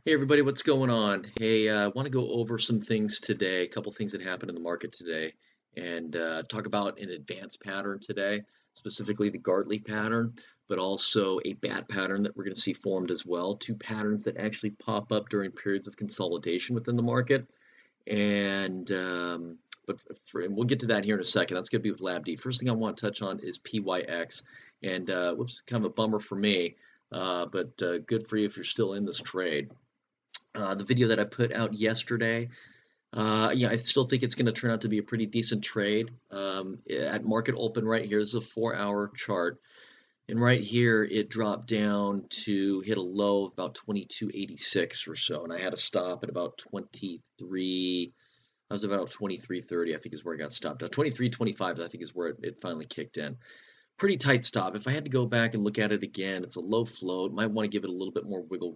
Hey everybody, what's going on? Hey, I want to go over some things today, a couple things that happened in the market today, and talk about an advanced pattern today, specifically the Gartley pattern, but also a bat pattern that we're going to see formed as well. Two patterns that actually pop up during periods of consolidation within the market, and and we'll get to that here in a second. That's going to be with LABD. First thing I want to touch on is PYX, and whoops, kind of a bummer for me, but good for you if you're still in this trade. The video that I put out yesterday, yeah, I still think it's going to turn out to be a pretty decent trade. At market open right here, this is a 4-hour chart, and right here it dropped down to hit a low of about 22.86 or so, and I had a stop at about 23. I was about 23.30, I think is where I got stopped. 23.25, I think is where it finally kicked in. Pretty tight stop. If I had to go back and look at it again, it's a low float. Might want to give it a little bit more wiggle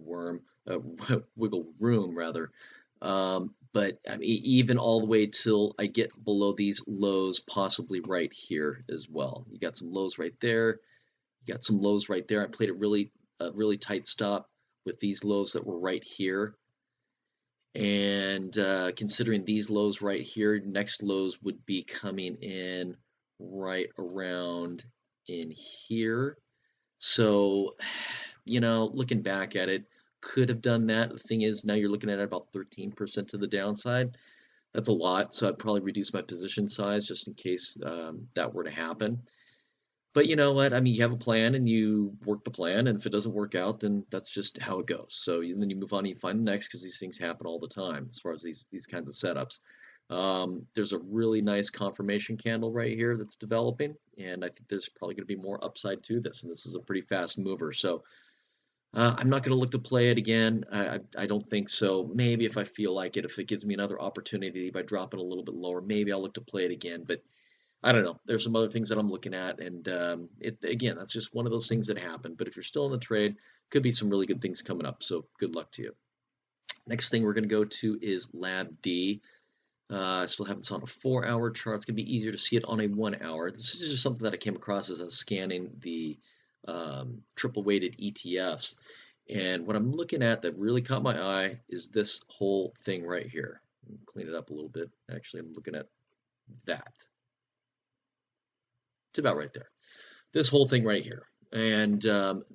room rather. But I mean, even all the way till I get below these lows, possibly right here as well. You got some lows right there. You got some lows right there. I played a really tight stop with these lows that were right here. And considering these lows right here, next lows would be coming in right around in here. So, looking back at it, could have done that. The thing is, now you're looking at about 13% to the downside. That's a lot, so I'd probably reduce my position size just in case that were to happen. But you know what? I mean, you have a plan and you work the plan, and if it doesn't work out, then that's just how it goes. So then you move on and you find the next because these things happen all the time as far as these kinds of setups. There's a really nice confirmation candle right here that's developing, and I think there's probably going to be more upside to this, and this is a pretty fast mover. So I'm not going to look to play it again. I don't think so. Maybe if I feel like it, if it gives me another opportunity by dropping a little bit lower, maybe I'll look to play it again. But I don't know. There's some other things that I'm looking at, and again, that's just one of those things that happen. But if you're still in the trade, could be some really good things coming up. So good luck to you. Next thing we're going to go to is LABD. I still haven't saw on a 4-hour chart. It's going to be easier to see it on a 1-hour. This is just something that I came across as I was scanning the triple weighted ETFs. And what I'm looking at that really caught my eye is this whole thing right here. Clean it up a little bit. Actually, I'm looking at that. It's about right there. This whole thing right here. And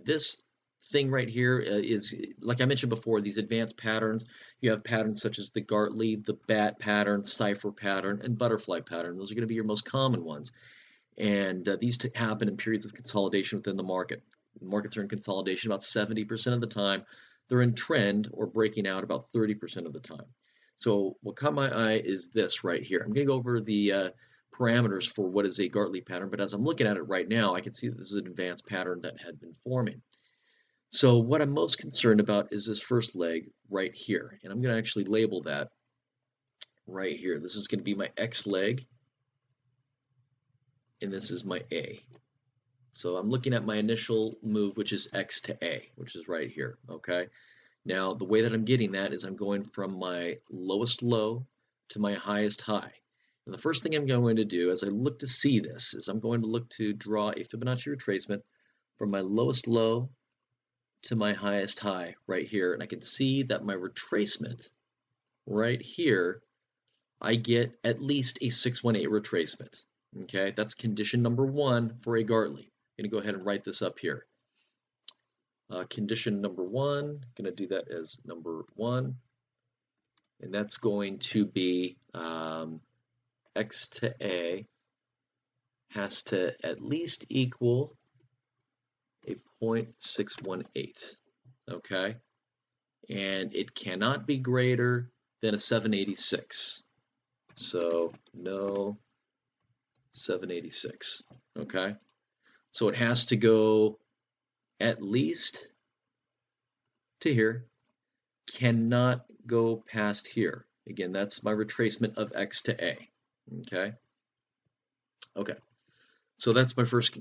this thing right here is, like I mentioned before, these advanced patterns. You have patterns such as the Gartley, the bat pattern, cipher pattern, and butterfly pattern. Those are going to be your most common ones. And these happen in periods of consolidation within the market. The markets are in consolidation about 70% of the time. They're in trend or breaking out about 30% of the time. So what caught my eye is this right here. I'm going to go over the parameters for what is a Gartley pattern, but as I'm looking at it right now, I can see that this is an advanced pattern that had been forming. So what I'm most concerned about is this first leg right here, and I'm going to actually label that right here. This is going to be my X leg, and this is my A. So I'm looking at my initial move, which is X to A, which is right here, okay? Now, the way that I'm getting that is I'm going from my lowest low to my highest high. And the first thing I'm going to do as I look to see this is I'm going to look to draw a Fibonacci retracement from my lowest low to my highest high right here. And I can see that my retracement right here, I get at least a 618 retracement. Okay, that's condition number 1 for a Gartley. I'm going to go ahead and write this up here. Condition number 1, I'm going to do that as number 1. And that's going to be X to A has to at least equal a 0.618, okay? And it cannot be greater than a 786. So no 786, okay? So it has to go at least to here, cannot go past here. Again, that's my retracement of X to A, okay? Okay, so that's my first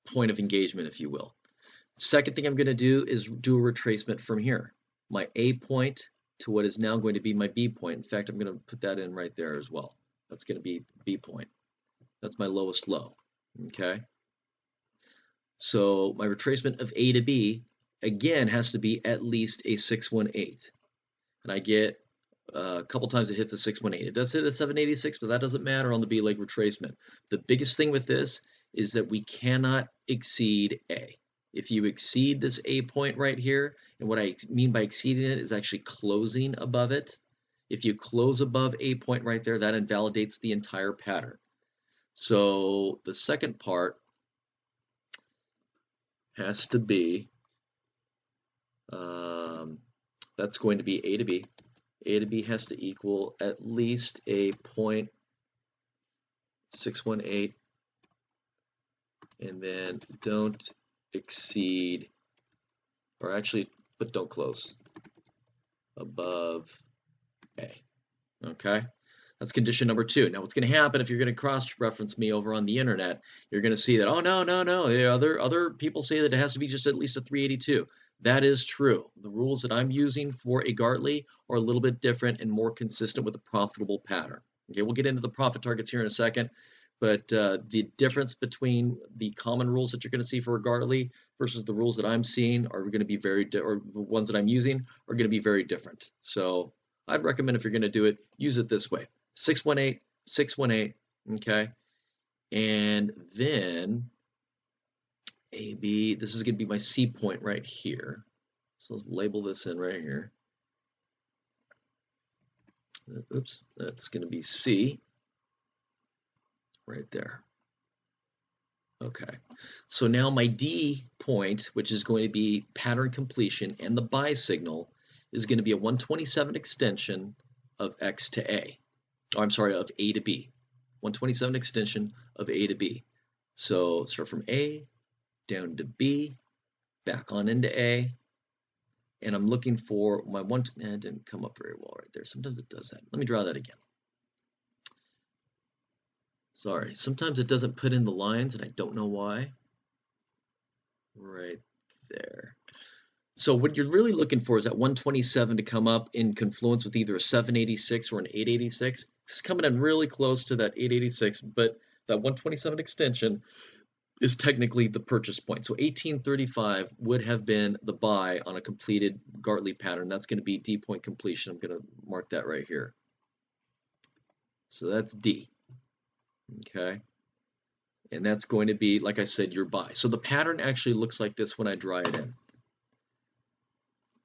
point of engagement, if you will. Second thing I'm going to do is do a retracement from here. My A point to what is now going to be my B point. In fact, I'm going to put that in right there as well. That's going to be B point. That's my lowest low, okay? So my retracement of A to B again has to be at least a 618. And I get a couple times it hits a 618. It does hit a 786, but that doesn't matter on the B leg retracement. The biggest thing with this is that we cannot exceed A. If you exceed this A point right here, and what I mean by exceeding it is actually closing above it. If you close above A point right there, that invalidates the entire pattern. So the second part has to be, that's going to be A to B. A to B has to equal at least a 0.618, and then don't exceed, or actually, but don't close above A. Okay, that's condition number 2. Now, what's going to happen if you're going to cross-reference me over on the internet? You're going to see that, oh no, other people say that it has to be just at least a 382. That is true. The rules that I'm using for a Gartley are a little bit different and more consistent with a profitable pattern. Okay, we'll get into the profit targets here in a second, but the difference between the common rules that you're going to see for a Gartley versus the rules that I'm seeing are going to be or the ones that I'm using are going to be very different. So I'd recommend if you're going to do it, use it this way: 618, 618. Okay, and then AB, this is going to be my C point right here. So let's label this in right here. Oops, that's going to be C right there. Okay, so now my D point, which is going to be pattern completion, and the buy signal is going to be a 127 extension of X to A. Oh, I'm sorry, of A to B. 127 extension of A to B. So start from A, down to B, back on into A, and I'm looking for my it didn't come up very well right there. Sometimes it does that. Let me draw that again. Sorry, sometimes it doesn't put in the lines, and I don't know why. Right there. So what you're really looking for is that 127 to come up in confluence with either a 786 or an 886. It's coming in really close to that 886, but that 127 extension is technically the purchase point. So 1835 would have been the buy on a completed Gartley pattern. That's going to be D point completion. I'm going to mark that right here. So that's D. Okay. And that's going to be, like I said, your buy. So the pattern actually looks like this when I draw it in.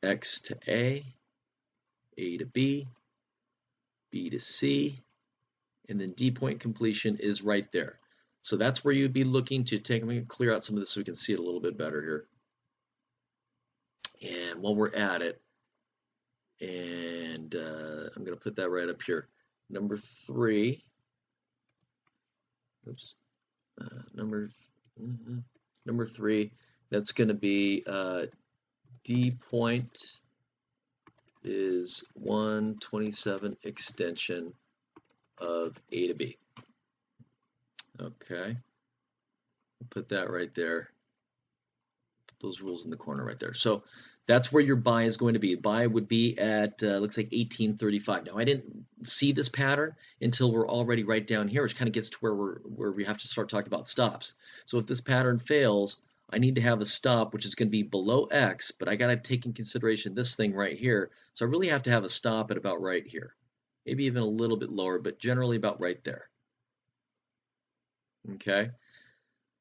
X to A to B, B to C, and then D point completion is right there. So that's where you'd be looking to take. I'm going to clear out some of this so we can see it a little bit better here. And while we're at it, and I'm going to put that right up here. Number 3. Oops. Number 3. That's going to be D point is 127 extension of A to B. Okay, put that right there. Put those rules in the corner right there. So that's where your buy is going to be. Buy would be at looks like 1835. Now I didn't see this pattern until we're already right down here, which kind of gets to where we have to start talking about stops. So if this pattern fails, I need to have a stop which is going to be below X, but I got to take in consideration this thing right here. So I really have to have a stop at about right here. Maybe even a little bit lower, but generally about right there. Okay,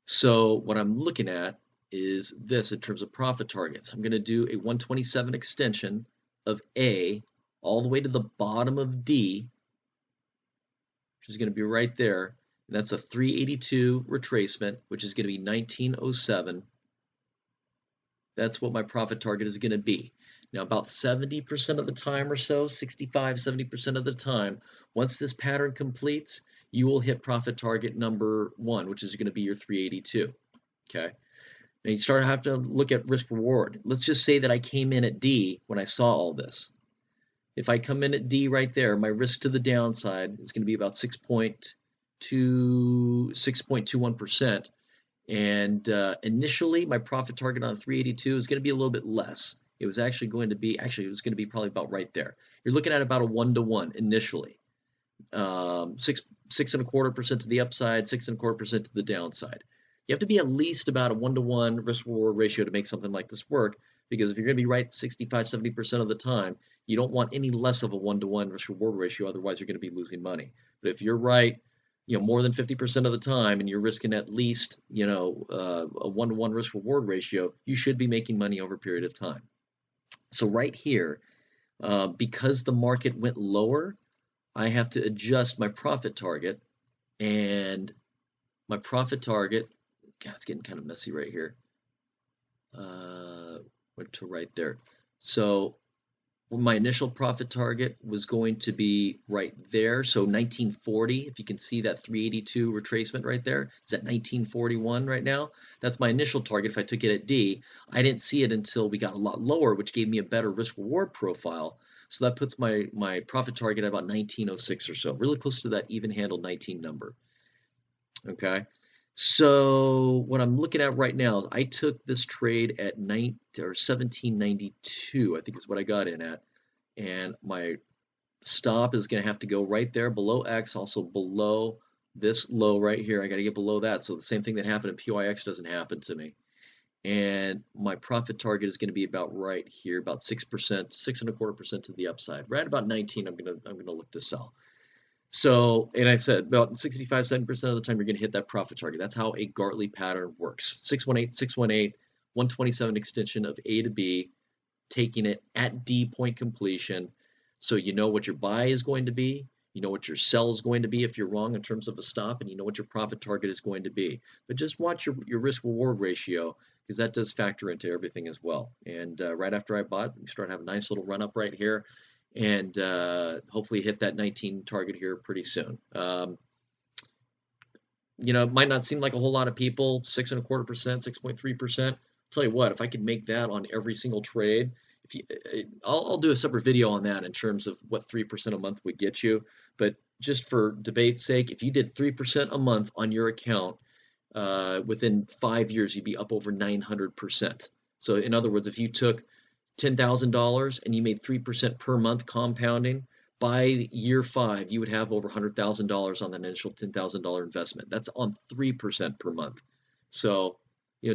so what I'm looking at is this in terms of profit targets. I'm going to do a 127 extension of A all the way to the bottom of D, which is going to be right there. And that's a 382 retracement, which is going to be 1907. That's what my profit target is going to be. Now, about 70% of the time or so, 65–70% of the time, once this pattern completes, you will hit profit target number 1, which is going to be your 382. Okay. Now you have to look at risk reward. Let's just say that I came in at D when I saw all this. If I come in at D right there, my risk to the downside is going to be about 6.21%. And initially, my profit target on 382 is going to be a little bit less. It was actually going to be, probably about right there. You're looking at about a 1-to-1 initially. 6.25% to the upside, 6.25% to the downside. You have to be at least about a 1-to-1 risk-reward ratio to make something like this work, because if you're going to be right 65-70% of the time, you don't want any less of a 1-to-1 risk-reward ratio, otherwise you're going to be losing money. But if you're right, more than 50% of the time, and you're risking at least, a 1-to-1 risk-reward ratio, you should be making money over a period of time. So right here, because the market went lower, I have to adjust my profit target, and my profit target, God, it's getting kind of messy right here. Went to right there. So my initial profit target was going to be right there. So 1940, if you can see that 382 retracement right there, it's at 1941 right now. That's my initial target if I took it at D. I didn't see it until we got a lot lower, which gave me a better risk-reward profile. So that puts my profit target at about 1906 or so, really close to that even-handled 19 number. Okay. So what I'm looking at right now is I took this trade at 1792, I think is what I got in at, and my stop is going to have to go right there below X, also below this low right here. I got to get below that, so the same thing that happened in PYX doesn't happen to me. And my profit target is going to be about right here, about 6%, 6.25% to the upside. Right about 19, I'm gonna look to sell. So, and I said about 65-70% of the time you're going to hit that profit target. That's how a Gartley pattern works. 618, 618, 127 extension of A to B, taking it at D point completion. So you know what your buy is going to be, you know what your sell is going to be if you're wrong in terms of a stop, and you know what your profit target is going to be. But just watch your risk-reward ratio, because that does factor into everything as well. And right after I bought, we start having a nice little run up right here, and hopefully hit that 19 target here pretty soon. It might not seem like a whole lot of people, 6.25%, 6.3%. Tell you what, if I could make that on every single trade, I'll do a separate video on that in terms of what 3% a month would get you. But just for debate's sake, if you did 3% a month on your account, within 5 years, you'd be up over 900%. So in other words, if you took $10,000 and you made 3% per month compounding, by year 5, you would have over $100,000 on that initial $10,000 investment. That's on 3% per month. So,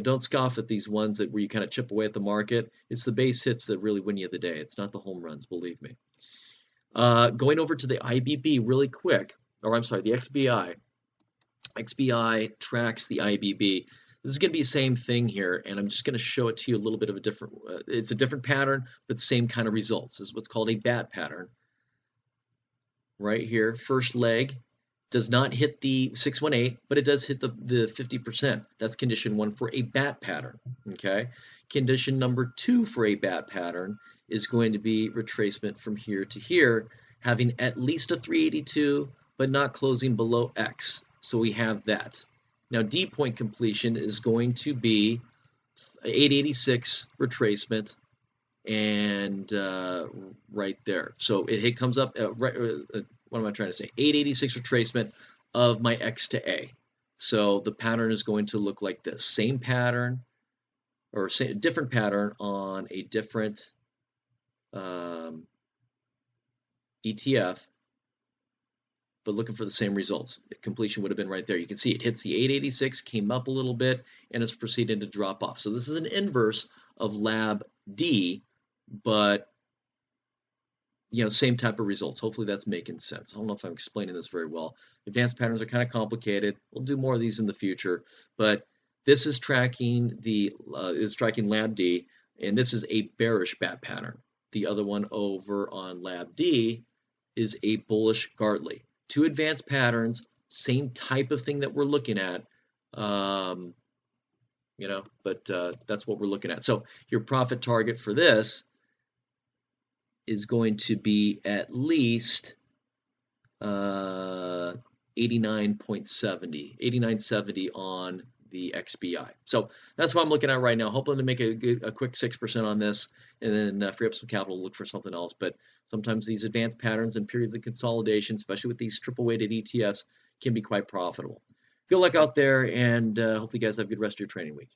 don't scoff at these ones where you kind of chip away at the market. It's the base hits that really win you the day. It's not the home runs, believe me. Going over to the IBB really quick, or I'm sorry, the XBI. XBI tracks the IBB. This is going to be the same thing here, and I'm just going to show it to you a little bit of a different, it's a different pattern, but the same kind of results. This is what's called a bat pattern. Right here, first leg does not hit the 618, but it does hit the 50%. That's condition 1 for a bat pattern, okay? Condition number 2 for a bat pattern is going to be retracement from here to here, having at least a 382, but not closing below X. So we have that. Now, D point completion is going to be 886 retracement, and right there. So it comes up, what am I trying to say? 886 retracement of my X to A. So the pattern is going to look like this. Same pattern, or different pattern on a different ETF, but looking for the same results. Completion would have been right there. You can see it hits the 886, came up a little bit, and it's proceeding to drop off. So this is an inverse of LABD, but same type of results. Hopefully that's making sense. I don't know if I'm explaining this very well. Advanced patterns are kind of complicated. We'll do more of these in the future, but this is tracking LABD, and this is a bearish bat pattern. The other one over on LABD is a bullish Gartley. Two advanced patterns, same type of thing that we're looking at, but that's what we're looking at. So your profit target for this is going to be at least 89.70 on the XBI. So that's what I'm looking at right now. Hoping to make a quick 6% on this, and then free up some capital to look for something else. But sometimes these advanced patterns and periods of consolidation, especially with these triple weighted ETFs, can be quite profitable. Good luck out there, and hopefully you guys have a good rest of your trading week.